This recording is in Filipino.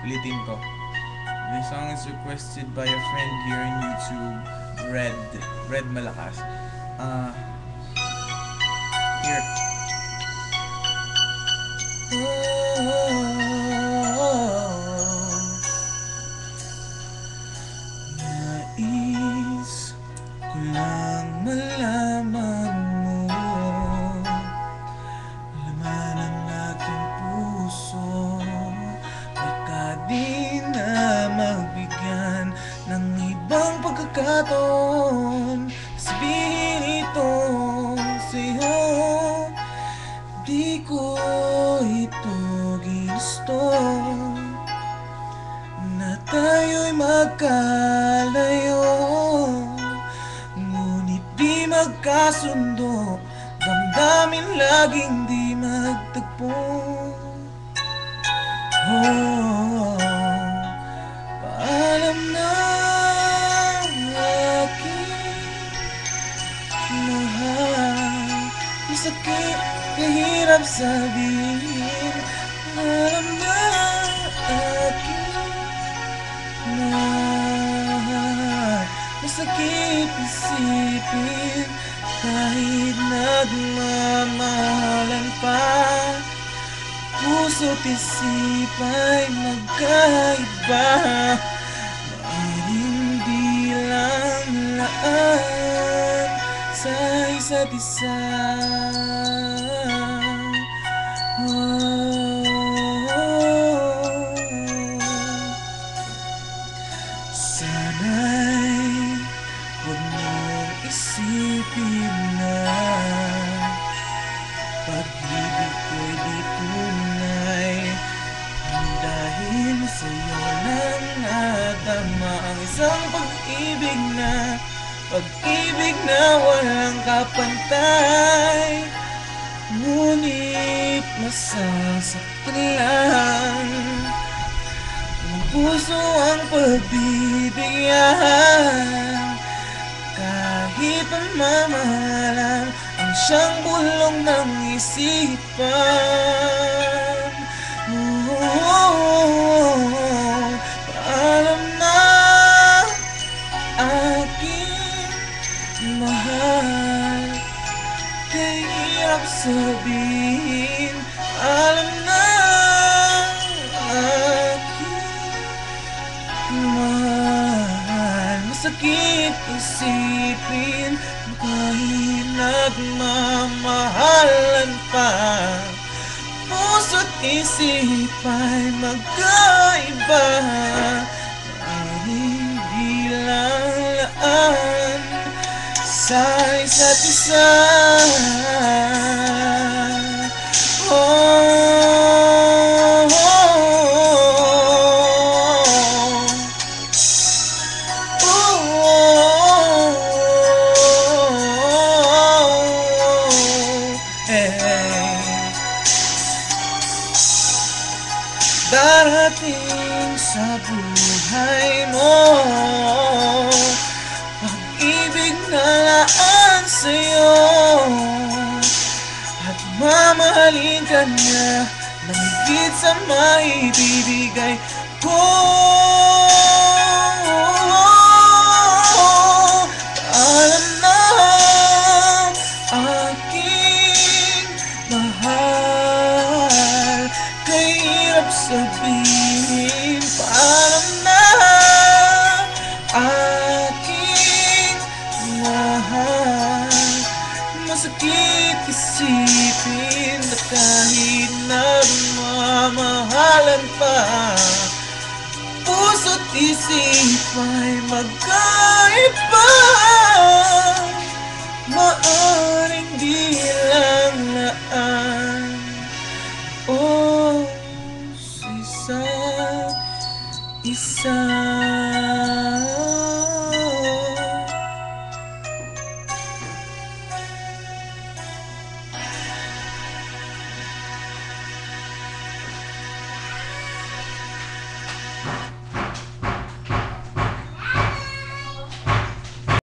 Ulitin ko. This song is requested by a friend here in YouTube, Red Malakas. Here. Nais ko lang malaman mo laman ng aking puso, baka di na magbigyan ng ibang pagkakataon. Sabihin ito sa'yo, di ko ito ginusto na tayo'y magkalayo, ngunit di magkasundo, damdamin laging di magtagpo. Paalam na aking mahal, masakit, kahirap sabihin. Paalam na aking mahal, masakit isipin, kahit nagmamahalan pa, puso't isip ay magkaiba. Bakit hindi lang laan sa isa't isa? Sana'y huwag mong isipin na pag-ibig ko'y di tunay, dahil sa'yo lang nadama ang isang pag-ibig na walang kapantay. Ngunit masasaktan lang ng puso ang pagbibigyan, kahit ang mamahalan ang siyang bulong ng isipan. Paalam na aking mahal, kahirap sabihin. Alam na aking mahal, masakit isipin, kahit nagmamahalan pa, puso't isip ay magkaiba. Hindi lang laan sa isa't isa. Darating sa buhay mo pag-ibig na laan sa'yo, at mamahalin ka niya ng higit sa maibibigay ko. Paalam na aking mahal, kahirap sabihin. Paalam na aking mahal, masakit isipin na kahit nagmamahalan pa, puso't isip ay magkaiba.